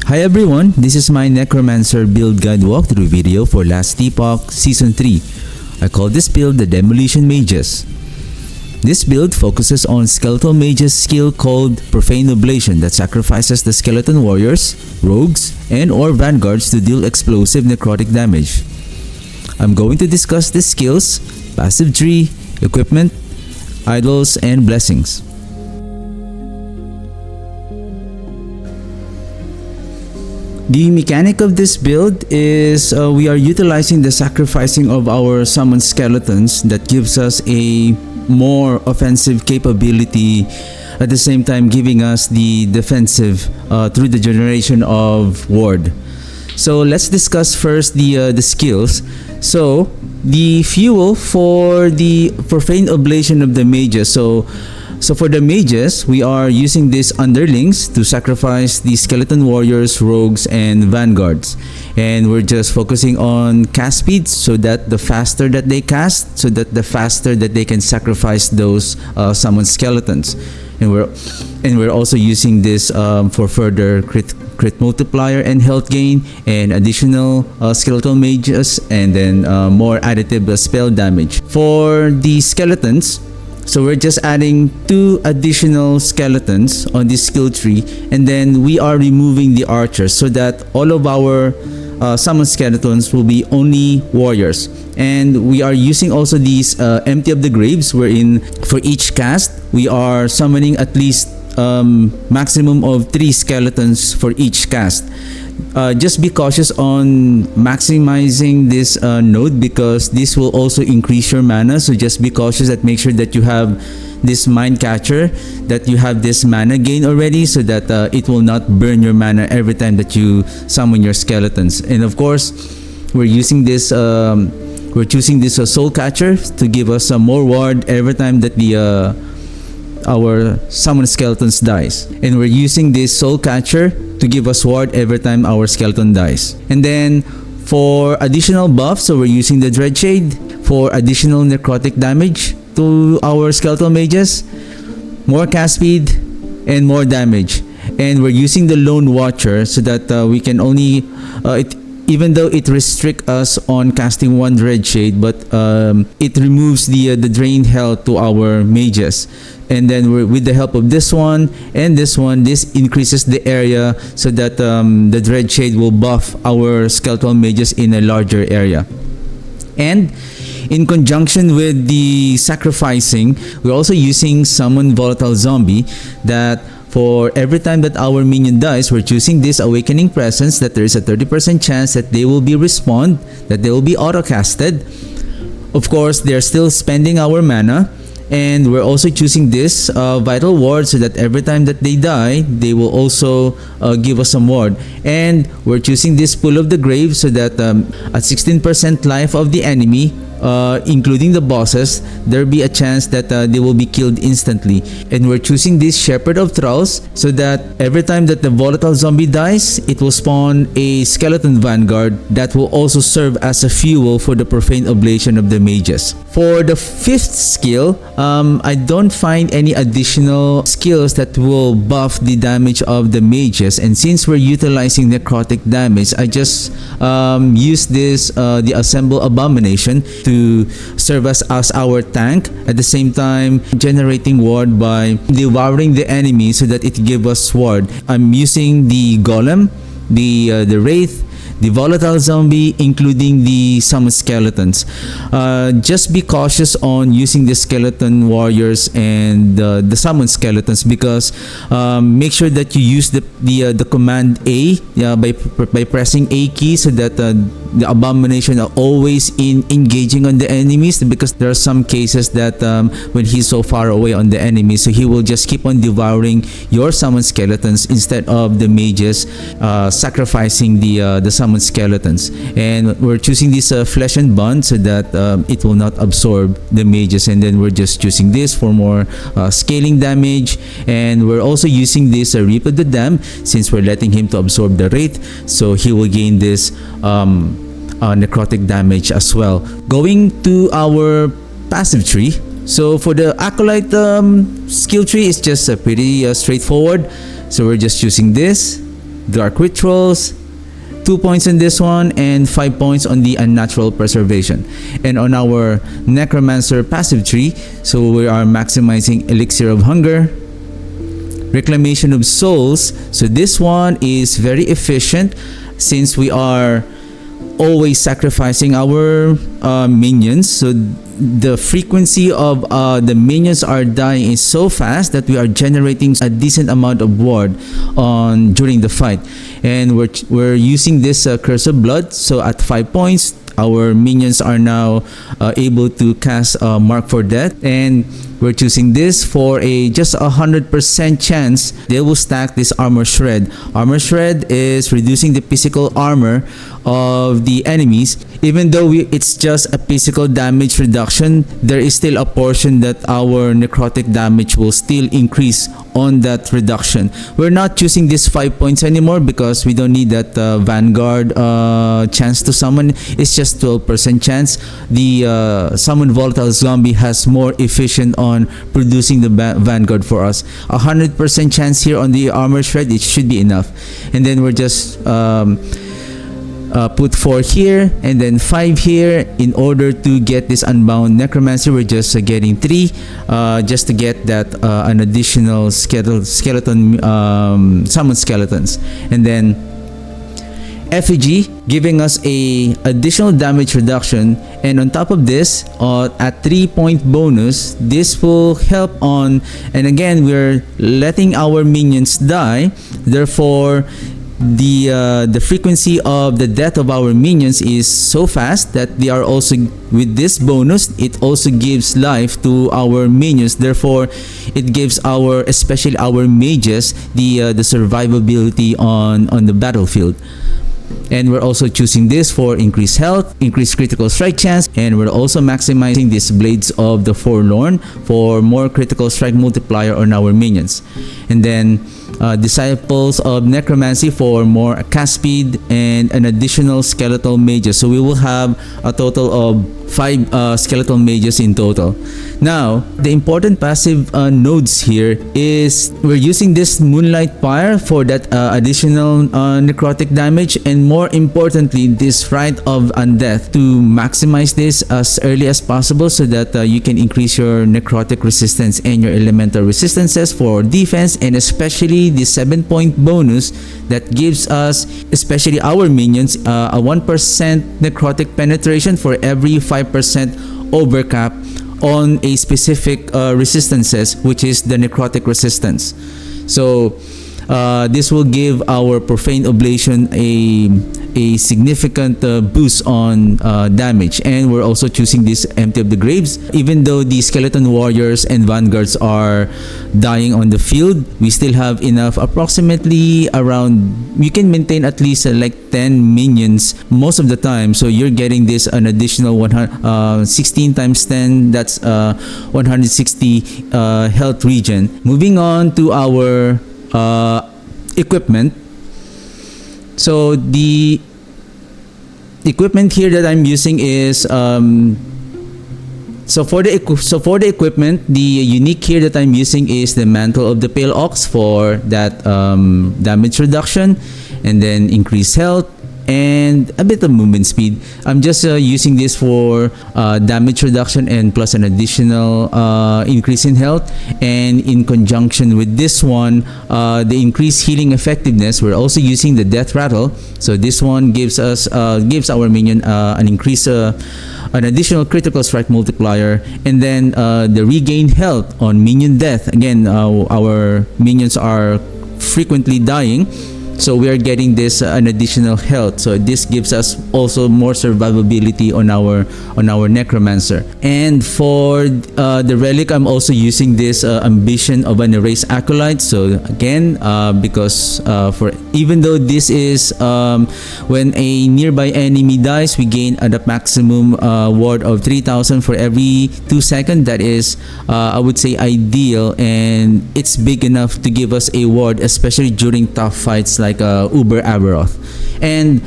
Hi everyone, this is my Necromancer build guide walkthrough video for Last Epoch Season 3. I call this build the Demolition Mages. This build focuses on Skeletal Mage's skill called Profane Oblation that sacrifices the Skeleton Warriors, Rogues, and or Vanguards to deal explosive necrotic damage. I'm going to discuss the skills, passive tree, equipment, idols, and blessings. The mechanic of this build is we are utilizing the sacrificing of our summoned skeletons that gives us a more offensive capability, at the same time giving us the defensive through the generation of ward. So let's discuss first the skills. So the fuel for the Profane Oblation of the mages. So for the mages, we are using these underlings to sacrifice the skeleton warriors, rogues, and vanguards. And we're just focusing on cast speed so that the faster that they cast, so that the faster that they can sacrifice those summoned skeletons. And we're also using this for further crit multiplier and health gain, and additional skeletal mages, and then more additive spell damage. For the skeletons, so we're just adding 2 additional skeletons on this skill tree, and then we are removing the archers so that all of our summoned skeletons will be only warriors. And we are using also these Empty of the Graves, wherein for each cast we are summoning at least maximum of 3 skeletons for each cast. Just be cautious on maximizing this node, because this will also increase your mana. So just be cautious that make sure that you have this mind catcher, that you have this mana gain already, so that it will not burn your mana every time that you summon your skeletons. And of course, we're using this we're choosing this soul catcher to give us some more ward every time that the our summoned skeletons dies. And we're using this soul catcher to give us ward every time our skeleton dies. And then for additional buff, so we're using the Dread Shade for additional necrotic damage to our skeletal mages, more cast speed, and more damage. And we're using the Lone Watcher so that we can only even though it restricts us on casting 1 Dread Shade, but it removes the drained health to our mages. And then with the help of this one and this one, this increases the area so that the Dread Shade will buff our skeletal mages in a larger area. And in conjunction with the sacrificing, we're also using Summon Volatile Zombie, that for every time that our minion dies, we're choosing this Awakening Presence, that there is a 30% chance that they will be respawned, that they will be auto-casted. Of course, they're still spending our mana. And we're also choosing this Vital Ward, so that every time that they die, they will also give us some ward. And we're choosing this Pool of the Grave, so that at 16% life of the enemy, including the bosses, there be a chance that they will be killed instantly. And we're choosing this Shepherd of Thralls, so that every time that the volatile zombie dies, it will spawn a skeleton vanguard that will also serve as a fuel for the Profane Oblation of the mages. For the 5th skill, I don't find any additional skills that will buff the damage of the mages, and since we're utilizing necrotic damage, I just use this the Assemble Abomination to serve as our tank, at the same time generating ward by devouring the enemy so that it gives us ward. I'm using the Golem, the Wraith, the Volatile Zombie, including the Summoned Skeletons. Just be cautious on using the Skeleton Warriors and the Summoned Skeletons, because make sure that you use the command A by pressing A key, so that the Abomination are always engaging on the enemies, because there are some cases that when he's so far away on the enemy, so he will just keep on devouring your Summoned Skeletons instead of the mages sacrificing the Summoned Skeletons. And we're choosing this Flesh and Bond, so that it will not absorb the mages. And then we're just choosing this for more scaling damage. And we're also using this Reap of the Damned, since we're letting him to absorb the Wraith, so he will gain this necrotic damage as well. Going to our passive tree, so for the Acolyte skill tree, it's just pretty straightforward. So we're just choosing this, Dark Rituals, 2 points in this one, and 5 points on the Unnatural Preservation. And on our Necromancer passive tree, so we are maximizing Elixir of Hunger, Reclamation of Souls. So this one is very efficient since we are always sacrificing our minions. So the frequency of the minions are dying is so fast that we are generating a decent amount of ward on during the fight. And we're using this Curse of Blood. So at 5 points, our minions are now able to cast Mark for Death, and we're choosing this for a just 100% chance they will stack this Armor Shred. Armor Shred is reducing the physical armor of the enemies. Even though it's just a physical damage reduction, there is still a portion that our necrotic damage will still increase on that reduction. We're not choosing this 5 points anymore because we don't need that Vanguard chance to summon. It's just 12% chance. The Summon Volatile Zombie has more efficient on producing the Vanguard for us. 100% chance here on the Armor Shred, it should be enough. And then we're just put 4 here and then 5 here in order to get this Unbound Necromancy. We're just getting 3 just to get that an additional skeleton summon skeletons. And then Effigy giving us a additional damage reduction, and on top of this at 3-point bonus, this will help on, and again we're letting our minions die, therefore the frequency of the death of our minions is so fast that they are also, with this bonus, it also gives life to our minions. Therefore it gives our, especially our mages, the survivability on the battlefield. And we're also choosing this for increased health, increased critical strike chance, and we're also maximizing these Blades of the Forlorn for more critical strike multiplier on our minions. And then Disciples of Necromancy for more cast speed and an additional skeletal mages. So we will have a total of 5 skeletal mages in total. Now, the important passive nodes here is we're using this Moonlight Fire for that additional necrotic damage, and more importantly, this Rite of Undeath to maximize this as early as possible so that you can increase your necrotic resistance and your elemental resistances for defense, and especially the 7-point bonus that gives us, especially our minions, a 1% necrotic penetration for every 5% overcap on a specific resistances, which is the necrotic resistance. So this will give our Profane Oblation a significant boost on damage. And we're also choosing this Empty of the Graves. Even though the Skeleton Warriors and Vanguards are dying on the field, we still have enough, approximately around, you can maintain at least like 10 minions most of the time. So you're getting this an additional 16 times 10, that's 160 health regen. Moving on to our equipment. So the equipment here that I'm using is so for the equipment, the unique here that I'm using is the Mantle of the Pale Ox for that damage reduction, and then increased health and a bit of movement speed. I'm just using this for damage reduction and plus an additional increase in health. And in conjunction with this one, the increased healing effectiveness, we're also using the Death Rattle. So this one gives us gives our minion an increase, an additional critical strike multiplier, and then the regained health on minion death. Again, our minions are frequently dying, so we are getting this an additional health. So this gives us also more survivability on our Necromancer. And for the relic, I'm also using this Ambition of an Erased Acolyte. So again, because for even though this is when a nearby enemy dies, we gain at a maximum ward of 3,000 for every 2 seconds. That is, I would say, ideal, and it's big enough to give us a ward, especially during tough fights like Uber Aberoth. And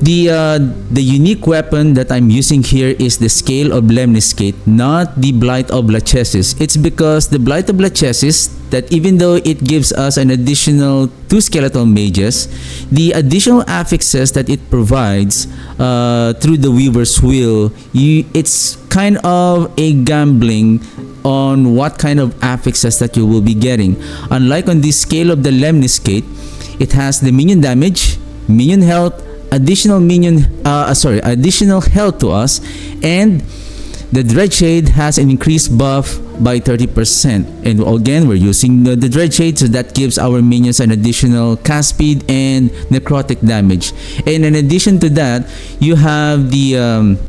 The unique weapon that I'm using here is the Scale of Lemniscate, not the Blight of Lachesis. It's because the Blight of Lachesis, that even though it gives us an additional 2 skeletal mages, the additional affixes that it provides through the Weaver's Wheel, it's kind of a gambling on what kind of affixes that you will be getting. Unlike on the Scale of the Lemniscate, it has the minion damage, minion health, additional health to us, and the Dreadshade has an increased buff by 30%. And again, we're using the Dreadshade, so that gives our minions an additional cast speed and necrotic damage. And in addition to that, you have the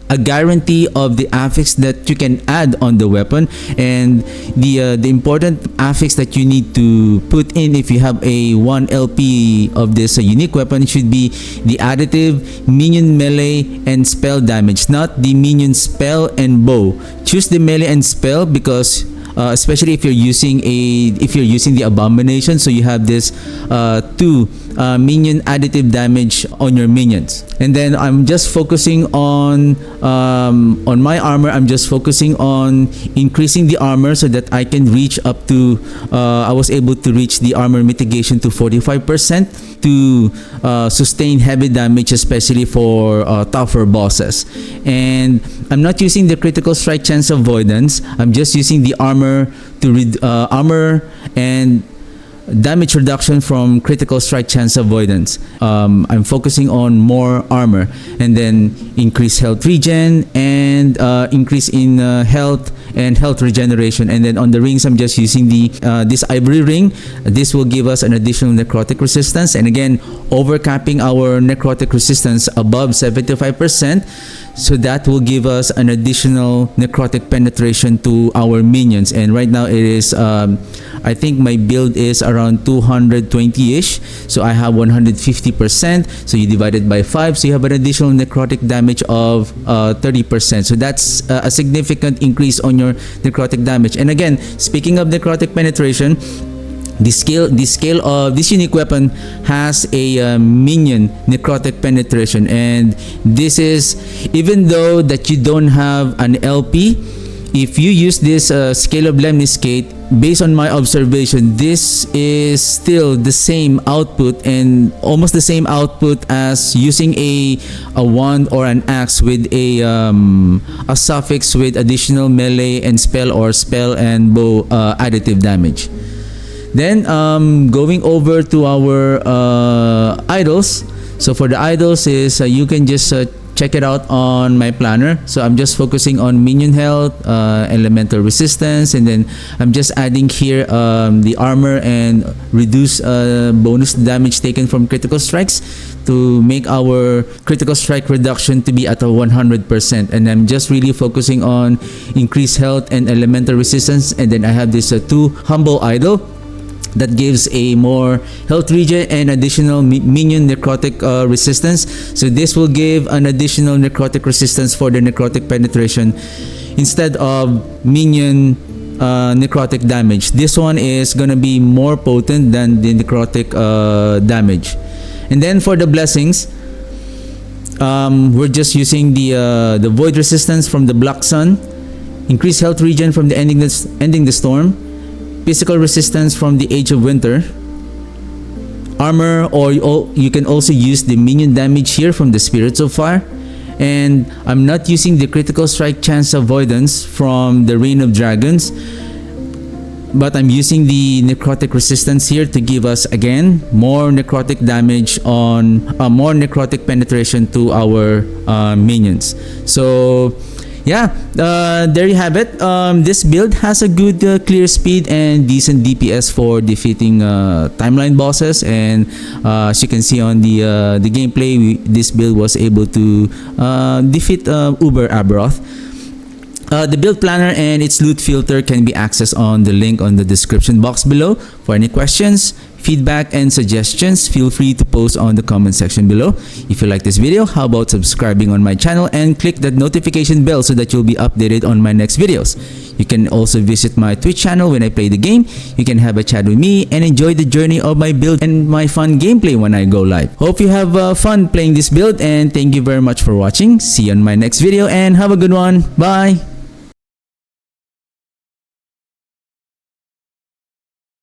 a guarantee of the affix that you can add on the weapon. And the important affix that you need to put in if you have a 1 LP of this unique weapon should be the additive minion melee and spell damage, not the minion spell and bow. Choose the melee and spell because especially if you're using the Abomination, so you have this 2 minion additive damage on your minions. And then I'm just focusing on my armor. I'm just focusing on increasing the armor so that I can reach up to I was able to reach the armor mitigation to 45% to sustain heavy damage, especially for tougher bosses. And I'm not using the critical strike chance avoidance. I'm just using the armor to armor and damage reduction from critical strike chance avoidance. I'm focusing on more armor, and then increase health regen and increase in health and health regeneration. And then on the rings, I'm just using the this ivory ring. This will give us an additional necrotic resistance, and again, overcapping our necrotic resistance above 75%. So that will give us an additional necrotic penetration to our minions. And right now it is I think my build is around 220-ish, so I have 150%, so you divide it by 5, so you have an additional necrotic damage of 30%. So that's a significant increase on your necrotic damage. And again, speaking of necrotic penetration, the scale of this unique weapon has a minion necrotic penetration, and this is even though that you don't have an LP. If you use this Scale of Lemniscate, based on my observation, this is still the same output and almost the same output as using a wand or an axe with a suffix with additional melee and spell or spell and bow additive damage. Then going over to our idols. So for the idols is you can just check it out on my planner. So I'm just focusing on minion health, elemental resistance, and then I'm just adding here the armor and reduce bonus damage taken from critical strikes to make our critical strike reduction to be at a 100%. And I'm just really focusing on increased health and elemental resistance. And then I have this 2 humble idol that gives a more health regen and additional minion necrotic resistance. So this will give an additional necrotic resistance for the necrotic penetration instead of minion necrotic damage. This one is gonna be more potent than the necrotic damage. And then for the blessings, we're just using the void resistance from the Black Sun, increased health regen from the ending the storm, physical resistance from the Age of Winter, armor, or you can also use the minion damage here from the Spirits of Fire. And I'm not using the critical strike chance avoidance from the Reign of Dragons, but I'm using the necrotic resistance here to give us again more necrotic damage on more necrotic penetration to our minions. So yeah, there you have it. This build has a good clear speed and decent DPS for defeating timeline bosses, and as you can see on the gameplay, this build was able to defeat Uber Aberoth. The build planner and its loot filter can be accessed on the link on the description box below. For any questions, feedback and suggestions, feel free to post on the comment section below. If you like this video, how about subscribing on my channel and click that notification bell so that you'll be updated on my next videos. You can also visit my Twitch channel when I play the game. You can have a chat with me and enjoy the journey of my build and my fun gameplay when I go live. Hope you have fun playing this build, and thank you very much for watching. See you on my next video and have a good one. Bye!